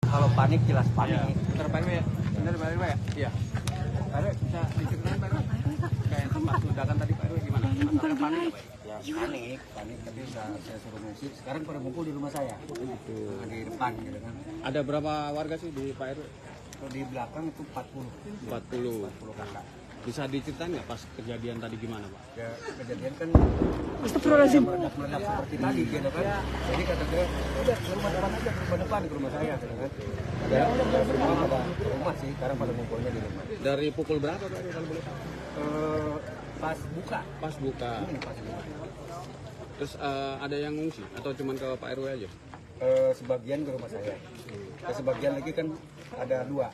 Kalau panik jelas panik. Bentar Pak RW ya? Bener Pak RW ya? Iya. Pak RW bisa diceritain Pak RW? Kayak pas ledakan tadi Pak RW gimana? Masalahnya panik apa ya? Ya panik tapi udah saya suruh ngungsi. Sekarang pada ngumpul di rumah saya. Gitu. Di depan gitu kan. Ada berapa warga sih di Pak RW? Kalau di belakang itu 40. 40 kakak. Bisa diceritain nggak pas kejadian tadi gimana Pak? Ya kejadian kan Astagfirullahaladzim. meledak seperti tadi gitu kan. Jadi kata dia, udah ke rumah depan aja, ke rumah depan, ke rumah saya gitu kan. Ada rumah sih, sekarang pada ngumpulnya di rumah. Dari pukul berapa Pak RW kalau boleh tahu? Pas buka. Pas buka. Pas buka. Terus ada yang ngungsi atau cuman ke Pak RW aja? Sebagian ke rumah saya. Sebagian lagi kan ada dua,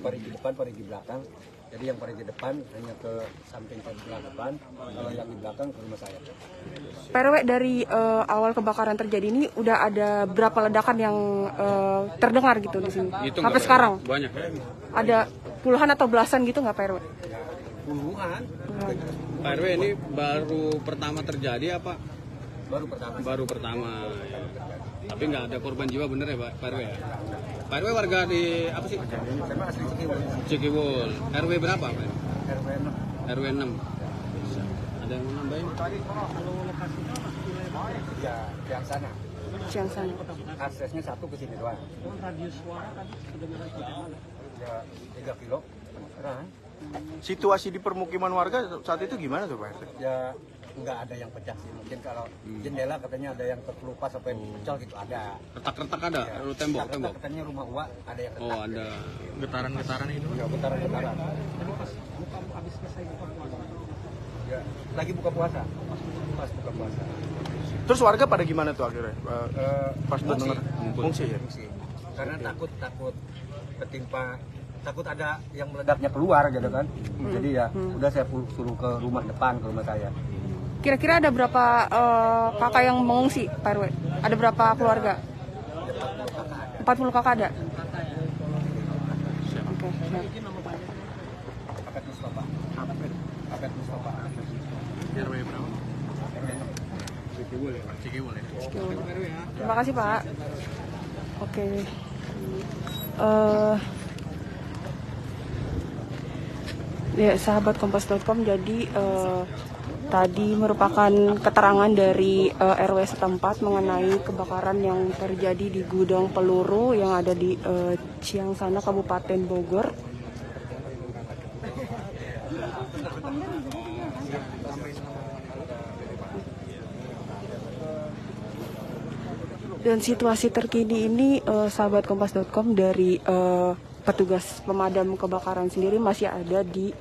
parigi depan, parigi belakang. Jadi yang parigi depan hanya ke samping sebelah depan, kalau yang di belakang ke rumah saya. Pak RW, dari awal kebakaran terjadi ini udah ada berapa ledakan yang terdengar gitu di sini? Sampai sekarang? Banyak. Ada puluhan atau belasan gitu nggak Pak RW? Puluhan. Pak RW ini baru pertama terjadi apa? Baru pertama. Ya. Tapi nggak ada korban jiwa bener ya Pak RW ya? Pak RW warga di apa sih? Saya asli Cikiwul. Cikiwul. RW berapa Pak? RW 6. RW 6. Ada yang mau nambahin? Ya, yang sana. Yang sana. Aksesnya satu ke sini doang. Radius suara tadi sudah Ya, 3 kilo. Kan? Situasi di permukiman warga saat itu gimana tuh Pak RT? Ya nggak ada yang pecah sih, mungkin kalau jendela katanya ada yang terkelupas sampai pecah gitu ada. Retak-retak ada? Ya, Tembok? katanya rumah Uwa ada yang retak. Oh ada. Getaran-getaran itu? Ya, getaran-getaran. Jadi pas buka habis selesai buka puasa. Ya, lagi buka puasa. Pas buka puasa. Terus warga pada gimana tuh akhirnya? Pas Ngungsi. dengar fungsi ya? Ngungsi. Karena takut ketimpa, takut ada yang meledaknya keluar gitu kan. Jadi ya udah saya suruh ke rumah depan, ke rumah saya. Kira-kira ada berapa kakak yang mengungsi Pak RW? Ada berapa keluarga? 40 kakak ada? Oke, siap. Apet Mustafa. Apet Mustafa. RW berapa? Cikiwul ya? Cikiwul ya? Terima kasih Pak. Oke. Ya, sahabat kompas.com, jadi tadi merupakan keterangan dari RW setempat mengenai kebakaran yang terjadi di gudang peluru yang ada di Ciangsana, Kabupaten Bogor. Dan situasi terkini ini sahabat kompas.com dari petugas pemadam kebakaran sendiri masih ada di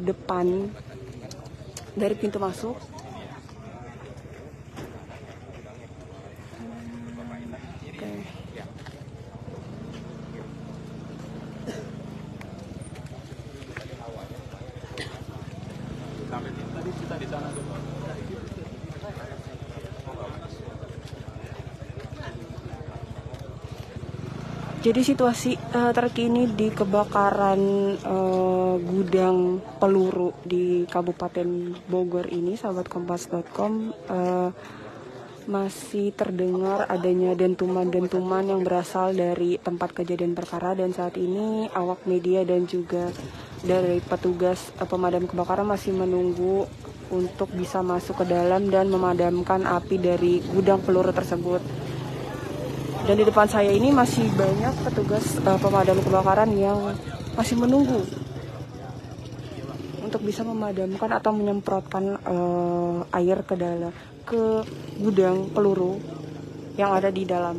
depan dari pintu masuk. Oke. Jadi situasi terkini di kebakaran gudang peluru di Kabupaten Bogor ini, sahabat kompas.com, masih terdengar adanya dentuman-dentuman yang berasal dari tempat kejadian perkara, dan saat ini awak media dan juga dari petugas pemadam kebakaran masih menunggu untuk bisa masuk ke dalam dan memadamkan api dari gudang peluru tersebut. Dan di depan saya ini masih banyak petugas pemadam kebakaran yang masih menunggu untuk bisa memadamkan atau menyemprotkan air ke dalam ke gudang peluru yang ada di dalam.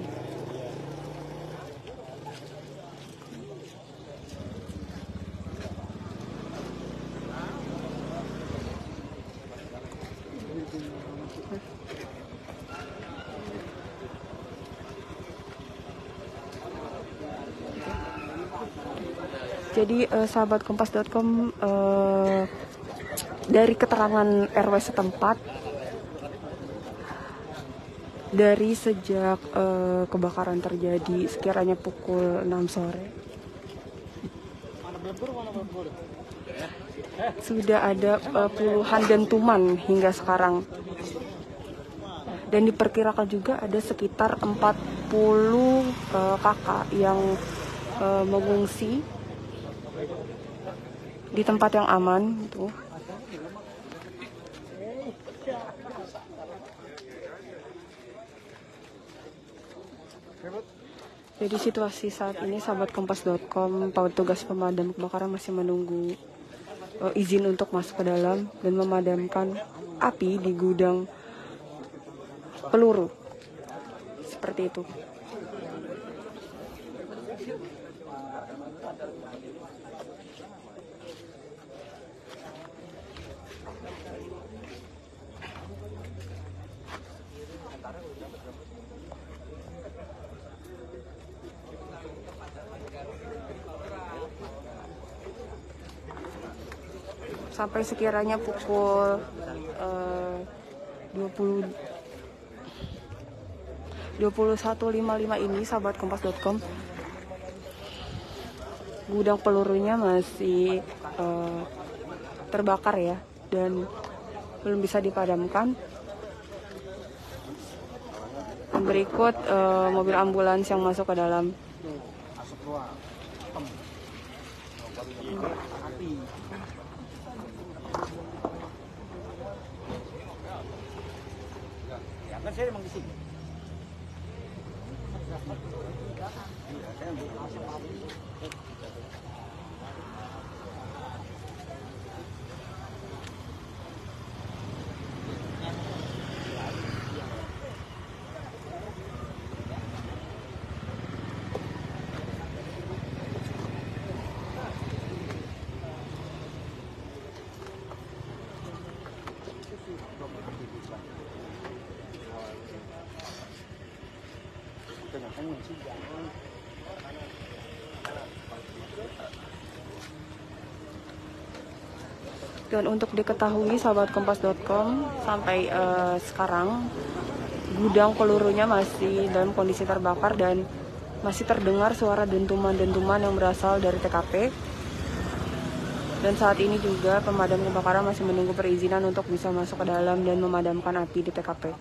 Jadi sahabat kompas.com, dari keterangan RW setempat, dari sejak kebakaran terjadi sekiranya pukul 6 sore, sudah ada puluhan dentuman hingga sekarang, dan diperkirakan juga ada sekitar 4 kakak yang mengungsi di tempat yang aman gitu. Jadi situasi saat ini sahabat kompas.com, petugas pemadam kebakaran masih menunggu izin untuk masuk ke dalam dan memadamkan api di gudang peluru. Seperti itu. Sampai sekiranya pukul 21.55 ini sahabat kompas.com, gudang pelurunya masih terbakar ya, dan belum bisa dipadamkan. Dan berikut mobil ambulans yang masuk ke dalam. Kan saya emang di sini. Dan untuk diketahui sahabat kompas.com, sampai sekarang gudang pelurunya masih dalam kondisi terbakar dan masih terdengar suara dentuman-dentuman yang berasal dari TKP. Dan saat ini juga pemadam kebakaran masih menunggu perizinan untuk bisa masuk ke dalam dan memadamkan api di TKP.